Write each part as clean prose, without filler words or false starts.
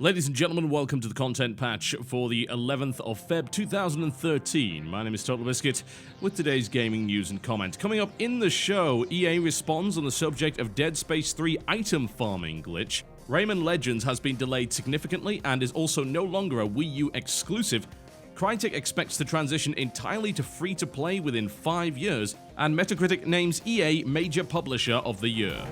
Ladies and gentlemen, welcome to the content patch for the 11th of Feb 2013. My name is TotalBiscuit with today's gaming news and comment. Coming up in the show, EA responds on the subject of Dead Space 3 item farming glitch. Rayman Legends has been delayed significantly and is also no longer a Wii U exclusive. Crytek expects to transition entirely to free-to-play within 5 years, and Metacritic names EA Major Publisher of the Year.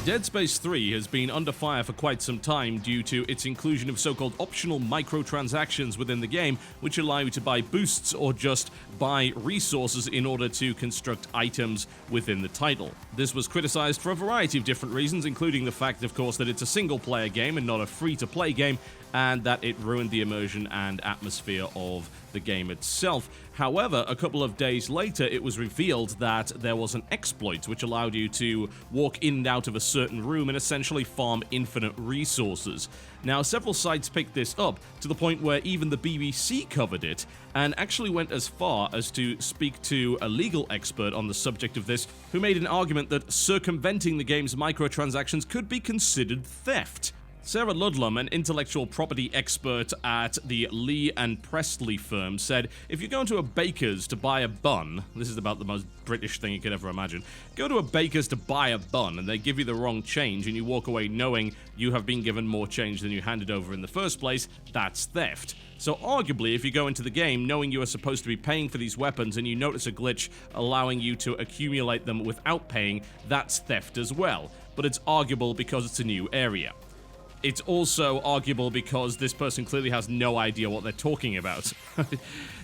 Dead Space 3 has been under fire for quite some time due to its inclusion of so-called optional microtransactions within the game, which allow you to buy boosts or just buy resources in order to construct items within the title. This was criticized for a variety of different reasons, including the fact, of course, that it's a single-player game and not a free-to-play game, and that it ruined the immersion and atmosphere of the game itself. However, a couple of days later, it was revealed that there was an exploit which allowed you to walk in and out of a certain room and essentially farm infinite resources. Now, several sites picked this up to the point where even the BBC covered it and actually went as far as to speak to a legal expert on the subject of this, who made an argument that circumventing the game's microtransactions could be considered theft. Sarah Ludlam, an intellectual property expert at the Lee and Presley firm, said, if you go into a baker's to buy a bun, this is about the most British thing you could ever imagine, go to a baker's to buy a bun and they give you the wrong change and you walk away knowing you have been given more change than you handed over in the first place, that's theft. So arguably, if you go into the game knowing you are supposed to be paying for these weapons and you notice a glitch allowing you to accumulate them without paying, that's theft as well. But it's arguable because it's a new area. It's also arguable because this person clearly has no idea what they're talking about.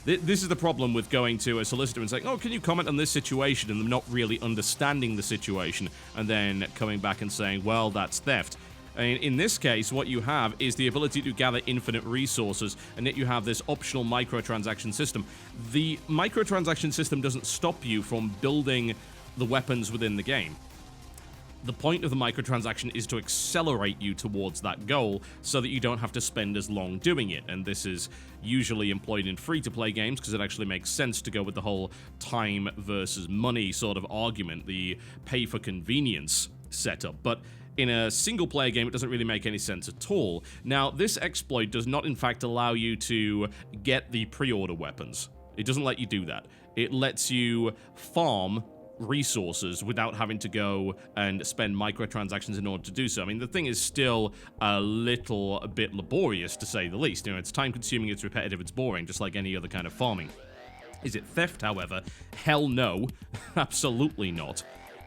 This is the problem with going to a solicitor and saying, oh, can you comment on this situation, and them not really understanding the situation, and then coming back and saying, well, that's theft. In this case, what you have is the ability to gather infinite resources, and yet you have this optional microtransaction system. The microtransaction system doesn't stop you from building the weapons within the game. The point of the microtransaction is to accelerate you towards that goal so that you don't have to spend as long doing it, and this is usually employed in free-to-play games because it actually makes sense to go with the whole time versus money sort of argument, the pay-for-convenience setup, but in a single-player game, it doesn't really make any sense at all. Now, this exploit does not, in fact, allow you to get the pre-order weapons. It doesn't let you do that. It lets you farm resources without having to go and spend microtransactions in order to do so. I mean, the thing is still a bit laborious, to say the least. You know, it's time-consuming, it's repetitive, it's boring, just like any other kind of farming. Is it theft, however? Hell no. Absolutely not.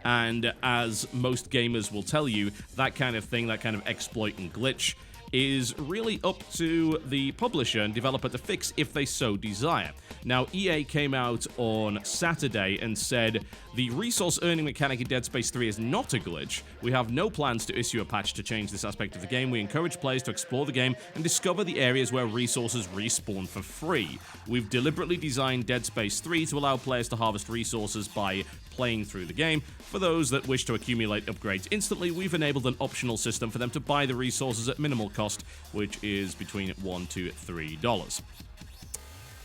And as most gamers will tell you, that kind of thing, that kind of exploit and glitch, is really up to the publisher and developer to fix if they so desire. Now, EA came out on Saturday and said, the resource earning mechanic in Dead Space 3 is not a glitch. We have no plans to issue a patch to change this aspect of the game. We encourage players to explore the game and discover the areas where resources respawn for free. We've deliberately designed Dead Space 3 to allow players to harvest resources by playing through the game. For those that wish to accumulate upgrades instantly, we've enabled an optional system for them to buy the resources at minimal cost, which is between $1 to $3.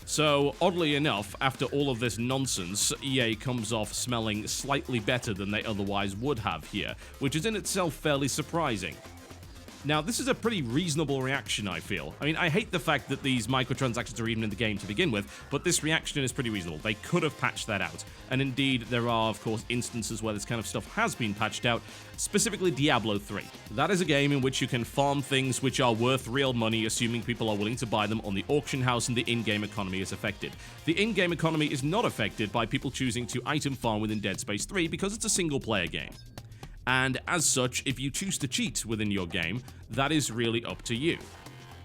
So, oddly enough, after all of this nonsense, EA comes off smelling slightly better than they otherwise would have here, which is in itself fairly surprising. Now, this is a pretty reasonable reaction, I feel. I mean, I hate the fact that these microtransactions are even in the game to begin with, but this reaction is pretty reasonable. They could have patched that out. And indeed, there are, of course, instances where this kind of stuff has been patched out, specifically Diablo 3. That is a game in which you can farm things which are worth real money, assuming people are willing to buy them on the auction house and the in-game economy is affected. The in-game economy is not affected by people choosing to item farm within Dead Space 3 because it's a single-player game. And as such, if you choose to cheat within your game, that is really up to you.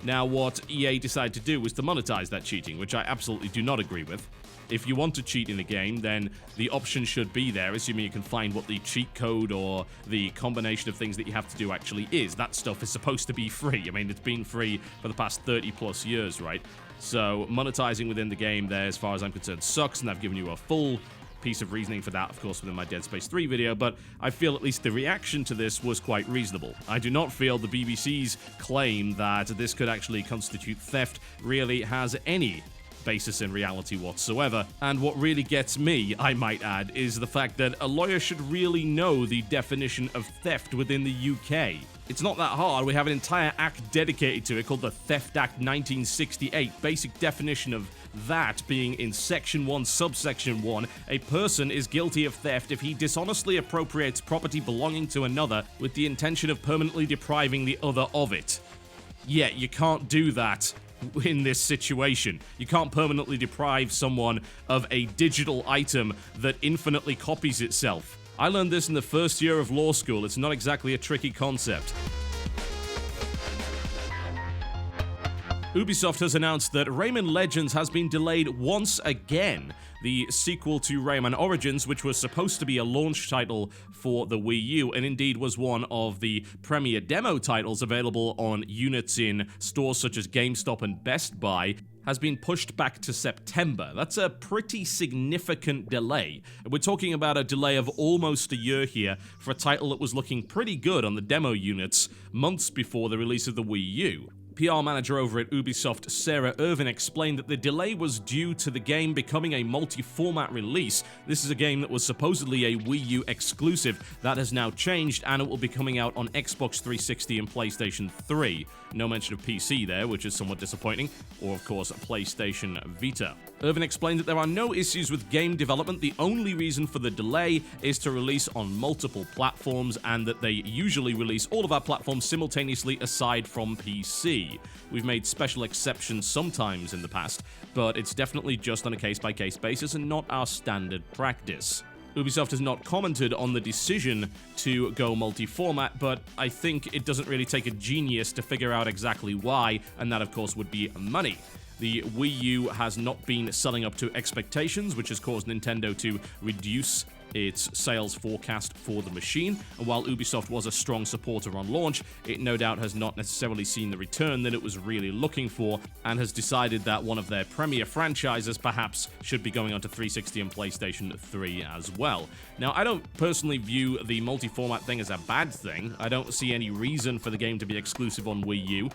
Now, what EA decided to do was to monetize that cheating, which I absolutely do not agree with. If you want to cheat in a game, then the option should be there, assuming you can find what the cheat code or the combination of things that you have to do actually is. That stuff is supposed to be free. I mean, it's been free for the past 30 plus years, right? So monetizing within the game there, as far as I'm concerned, sucks, and I've given you a full piece of reasoning for that, of course, within my Dead Space 3 video, but I feel at least the reaction to this was quite reasonable. I do not feel the BBC's claim that this could actually constitute theft really has any basis in reality whatsoever, and what really gets me, I might add, is the fact that a lawyer should really know the definition of theft within the UK. It's not that hard. We have an entire act dedicated to it called the Theft Act 1968. Basic definition of that being in Section 1, Subsection 1, a person is guilty of theft if he dishonestly appropriates property belonging to another with the intention of permanently depriving the other of it. Yeah, you can't do that in this situation. You can't permanently deprive someone of a digital item that infinitely copies itself. I learned this in the first year of law school. It's not exactly a tricky concept. Ubisoft has announced that Rayman Legends has been delayed once again. The sequel to Rayman Origins, which was supposed to be a launch title for the Wii U, and indeed was one of the premier demo titles available on units in stores such as GameStop and Best Buy, has been pushed back to September. That's a pretty significant delay. We're talking about a delay of almost a year here for a title that was looking pretty good on the demo units months before the release of the Wii U. PR manager over at Ubisoft, Sarah Irvin, explained that the delay was due to the game becoming a multi-format release. This is a game that was supposedly a Wii U exclusive. That has now changed, and it will be coming out on Xbox 360 and PlayStation 3. No mention of PC there, which is somewhat disappointing, or of course PlayStation Vita. Irvin explained that there are no issues with game development. The only reason for the delay is to release on multiple platforms, and that they usually release all of our platforms simultaneously aside from PC. We've made special exceptions sometimes in the past, but it's definitely just on a case-by-case basis and not our standard practice. Ubisoft has not commented on the decision to go multi-format, but I think it doesn't really take a genius to figure out exactly why, and that of course would be money. The Wii U has not been selling up to expectations, which has caused Nintendo to reduce its sales forecast for the machine, and while Ubisoft was a strong supporter on launch, it no doubt has not necessarily seen the return that it was really looking for, and has decided that one of their premier franchises perhaps should be going onto 360 and PlayStation 3 as well. Now, I don't personally view the multi-format thing as a bad thing. I don't see any reason for the game to be exclusive on Wii U,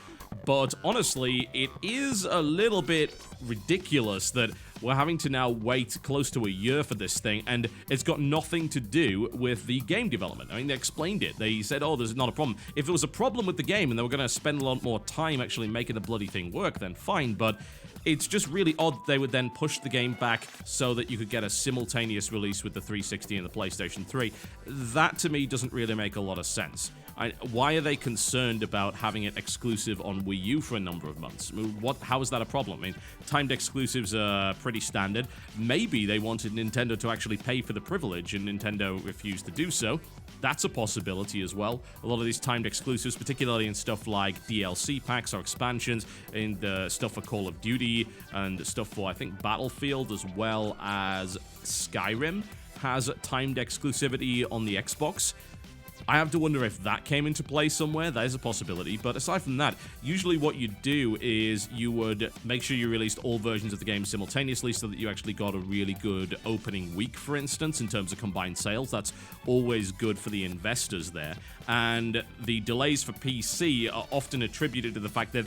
but honestly, it is a little bit ridiculous that we're having to now wait close to a year for this thing, and it's got nothing to do with the game development. I mean, they explained it. They said, oh, there's not a problem. If there was a problem with the game and they were going to spend a lot more time actually making the bloody thing work, then fine, but it's just really odd they would then push the game back so that you could get a simultaneous release with the 360 and the PlayStation 3. That, to me, doesn't really make a lot of sense. Why are they concerned about having it exclusive on Wii U for a number of months? How is that a problem? I mean, timed exclusives are pretty standard. Maybe they wanted Nintendo to actually pay for the privilege, and Nintendo refused to do so. That's a possibility as well. A lot of these timed exclusives, particularly in stuff like DLC packs or expansions, in the stuff for Call of Duty, and stuff for, I think, Battlefield, as well as Skyrim, has timed exclusivity on the Xbox. I have to wonder if that came into play somewhere. That is a possibility. But aside from that, usually what you do is you would make sure you released all versions of the game simultaneously so that you actually got a really good opening week, for instance, in terms of combined sales. That's always good for the investors there. And the delays for PC are often attributed to the fact that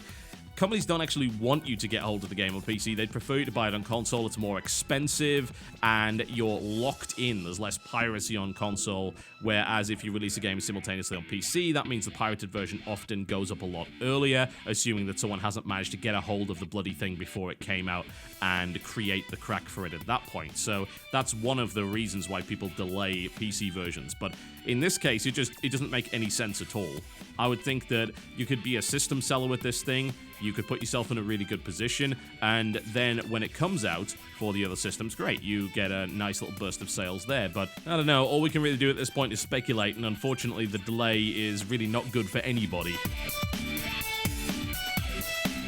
companies don't actually want you to get hold of the game on PC. They'd prefer you to buy it on console. It's more expensive, and you're locked in. There's less piracy on console, whereas if you release a game simultaneously on PC, that means the pirated version often goes up a lot earlier, assuming that someone hasn't managed to get a hold of the bloody thing before it came out and create the crack for it at that point. So that's one of the reasons why people delay PC versions. But in this case, it doesn't make any sense at all. I would think that you could be a system seller with this thing, you could put yourself in a really good position, and then when it comes out for the other systems, great, you get a nice little burst of sales there. But I don't know, all we can really do at this point is speculate, and unfortunately the delay is really not good for anybody.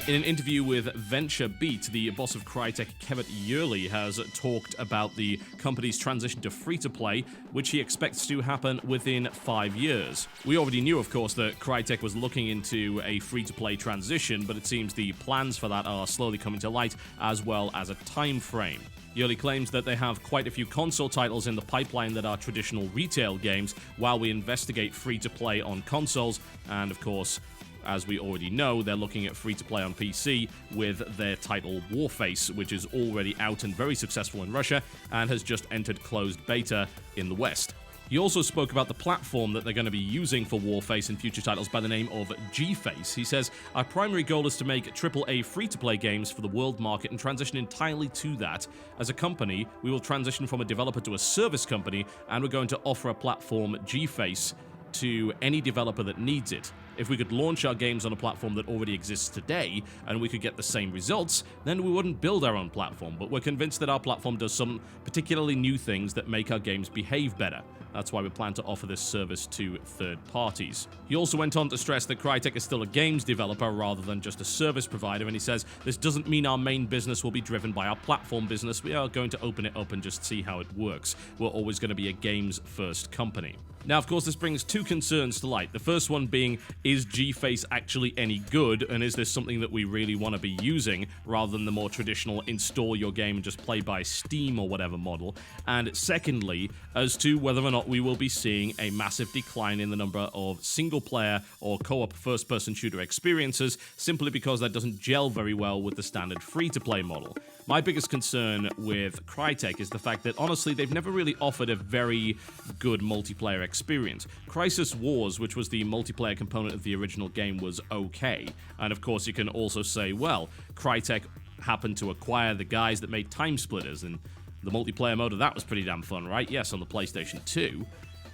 In an interview with VentureBeat, the boss of Crytek, Kevin Yearley, has talked about the company's transition to free-to-play, which he expects to happen within 5 years. We already knew, of course, that Crytek was looking into a free-to-play transition, but it seems the plans for that are slowly coming to light, as well as a time frame. Yearley claims that they have quite a few console titles in the pipeline that are traditional retail games, while we investigate free-to-play on consoles, and of course, as we already know, they're looking at free-to-play on PC with their title Warface, which is already out and very successful in Russia and has just entered closed beta in the West. He also spoke about the platform that they're going to be using for Warface and future titles by the name of G-Face. He says, "Our primary goal is to make AAA free-to-play games for the world market and transition entirely to that. As a company, we will transition from a developer to a service company, and we're going to offer a platform, G-Face, to any developer that needs it. If we could launch our games on a platform that already exists today, and we could get the same results, then we wouldn't build our own platform, but we're convinced that our platform does some particularly new things that make our games behave better. That's why we plan to offer this service to third parties." He also went on to stress that Crytek is still a games developer rather than just a service provider, and he says, "This doesn't mean our main business will be driven by our platform business. We are going to open it up and just see how it works. We're always going to be a games-first company." Now, of course, this brings two concerns to light. The first one being, is G-Face actually any good, and is this something that we really want to be using, rather than the more traditional install your game and just play by Steam or whatever model? And secondly, as to whether or not we will be seeing a massive decline in the number of single-player or co-op first-person shooter experiences, simply because that doesn't gel very well with the standard free-to-play model. My biggest concern with Crytek is the fact that, honestly, they've never really offered a very good multiplayer experience. Crisis Wars, which was the multiplayer component of the original game, was okay. And of course, you can also say, well, Crytek happened to acquire the guys that made Time Splitters, and the multiplayer mode of that was pretty damn fun, right? Yes, on the PlayStation 2.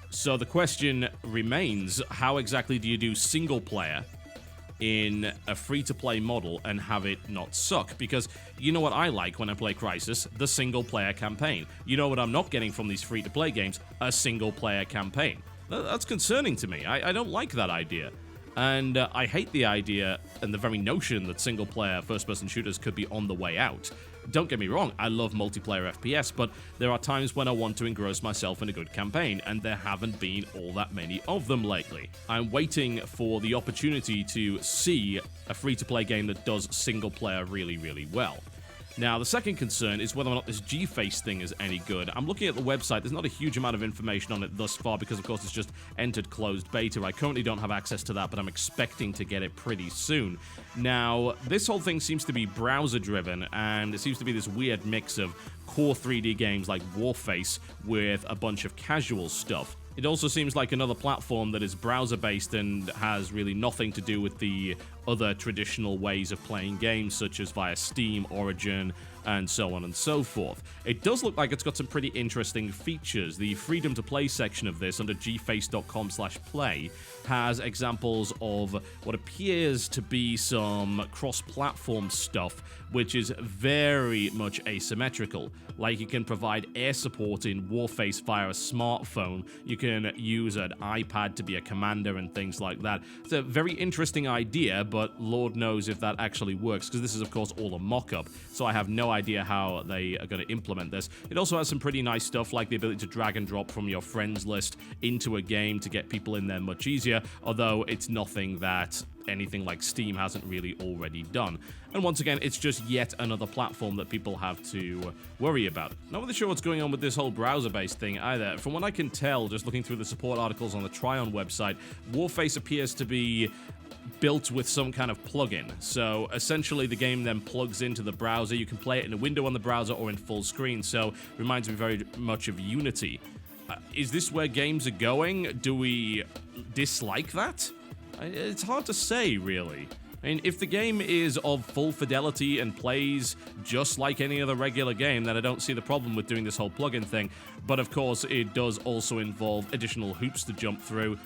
So the question remains, how exactly do you do single player in a free-to-play model and have it not suck? Because you know what I like when I play Crysis? The single-player campaign. You know what I'm not getting from these free-to-play games? A single-player campaign. That's concerning to me. I don't like that idea. And I hate the idea and the very notion that single-player first-person shooters could be on the way out. Don't get me wrong, I love multiplayer FPS, but there are times when I want to engross myself in a good campaign, and there haven't been all that many of them lately. I'm waiting for the opportunity to see a free-to-play game that does single-player really, really well. Now, the second concern is whether or not this G-Face thing is any good. I'm looking at the website. There's not a huge amount of information on it thus far because, of course, it's just entered closed beta. I currently don't have access to that, but I'm expecting to get it pretty soon. Now, this whole thing seems to be browser-driven, and it seems to be this weird mix of core 3D games like Warface with a bunch of casual stuff. It also seems like another platform that is browser-based and has really nothing to do with the other traditional ways of playing games, such as via Steam, Origin, and so on and so forth. It does look like it's got some pretty interesting features. The freedom to play section of this under gface.com/play has examples of what appears to be some cross-platform stuff, which is very much asymmetrical. Like, you can provide air support in Warface via a smartphone, you can use an iPad to be a commander and things like that. It's a very interesting idea, but Lord knows if that actually works, because this is, of course, all a mock-up, so I have no idea how they are going to implement this. It also has some pretty nice stuff, like the ability to drag and drop from your friends list into a game to get people in there much easier, although it's nothing that anything like Steam hasn't really already done. And once again, it's just yet another platform that people have to worry about. Not really sure what's going on with this whole browser-based thing either. From what I can tell, just looking through the support articles on the Tryon website, Warface appears to be built with some kind of plugin. So essentially the game then plugs into the browser. You can play it in a window on the browser or in full screen, so reminds me very much of Unity. Is this where games are going? Do we dislike that? It's hard to say, really. I mean, if the game is of full fidelity and plays just like any other regular game, then I don't see the problem with doing this whole plugin thing. But of course, it does also involve additional hoops to jump through.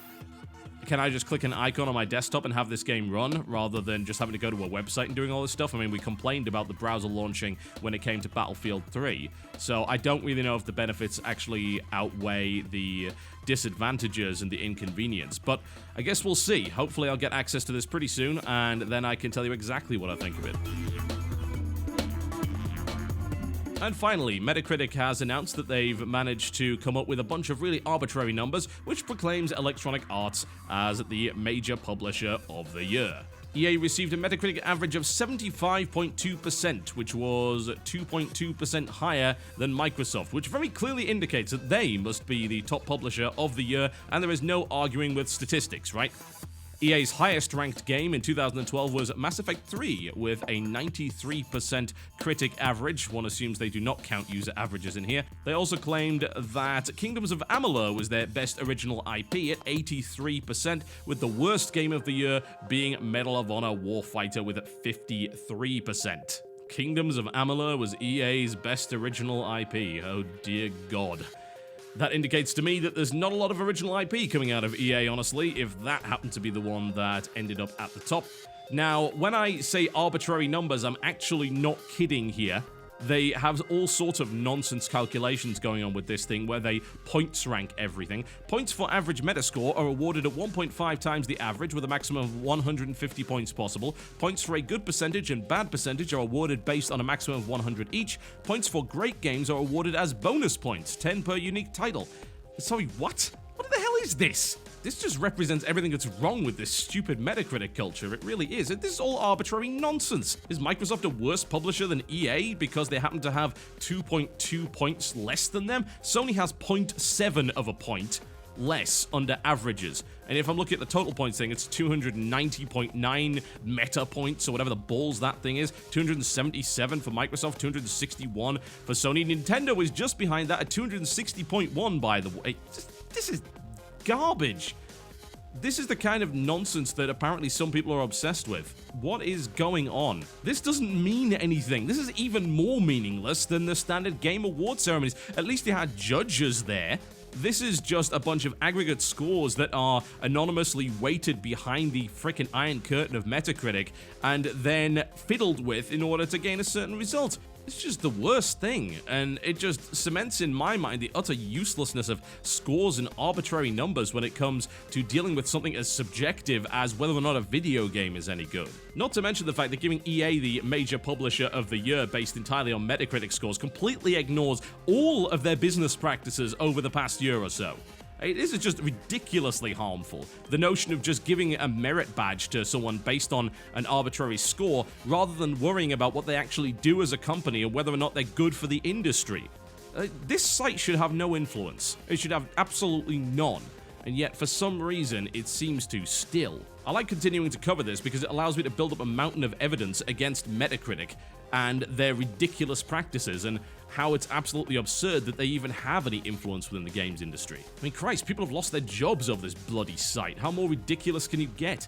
Can I just click an icon on my desktop and have this game run, rather than just having to go to a website and doing all this stuff? I mean, we complained about the browser launching when it came to Battlefield 3, so I don't really know if the benefits actually outweigh the disadvantages and the inconvenience, but I guess we'll see. Hopefully I'll get access to this pretty soon, and then I can tell you exactly what I think of it. And finally, Metacritic has announced that they've managed to come up with a bunch of really arbitrary numbers, which proclaims Electronic Arts as the major publisher of the year. EA received a Metacritic average of 75.2%, which was 2.2% higher than Microsoft, which very clearly indicates that they must be the top publisher of the year, and there is no arguing with statistics, right? EA's highest ranked game in 2012 was Mass Effect 3 with a 93% critic average. One assumes they do not count user averages in here. They also claimed that Kingdoms of Amalur was their best original IP at 83%, with the worst game of the year being Medal of Honor Warfighter with 53%. Kingdoms of Amalur was EA's best original IP. Oh dear God. That indicates to me that there's not a lot of original IP coming out of EA, honestly, if that happened to be the one that ended up at the top. Now, when I say arbitrary numbers, I'm actually not kidding here. They have all sorts of nonsense calculations going on with this thing where they points rank everything. Points for average Metascore are awarded at 1.5 times the average with a maximum of 150 points possible. Points for a good percentage and bad percentage are awarded based on a maximum of 100 each. Points for great games are awarded as bonus points, 10 per unique title. Sorry, what? What the hell is this? This just represents everything that's wrong with this stupid Metacritic culture. It really is. This is all arbitrary nonsense. Is Microsoft a worse publisher than EA because they happen to have 2.2 points less than them? Sony has 0.7 of a point less under averages. And if I'm looking at the total points thing, it's 290.9 meta points, or whatever the balls that thing is. 277 for Microsoft, 261 for Sony. Nintendo is just behind that at 260.1, by the way. This is garbage. This is the kind of nonsense that apparently some people are obsessed with. What is going on? This doesn't mean anything. This is even more meaningless than the standard Game Award ceremonies. At least they had judges there. This is just a bunch of aggregate scores that are anonymously weighted behind the frickin' Iron Curtain of Metacritic and then fiddled with in order to gain a certain result. It's just the worst thing, and it just cements in my mind the utter uselessness of scores and arbitrary numbers when it comes to dealing with something as subjective as whether or not a video game is any good. Not to mention the fact that giving EA the major publisher of the year based entirely on Metacritic scores completely ignores all of their business practices over the past year or so. This is just ridiculously harmful. The notion of just giving a merit badge to someone based on an arbitrary score rather than worrying about what they actually do as a company and whether or not they're good for the industry. This site should have no influence. It should have absolutely none. And yet, for some reason, it seems to still. I like continuing to cover this because it allows me to build up a mountain of evidence against Metacritic and their ridiculous practices and how it's absolutely absurd that they even have any influence within the games industry. I mean, Christ, people have lost their jobs over this bloody site. How more ridiculous can you get?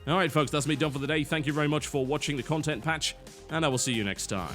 Alright folks, that's me done for the day. Thank you very much for watching the content patch, and I will see you next time.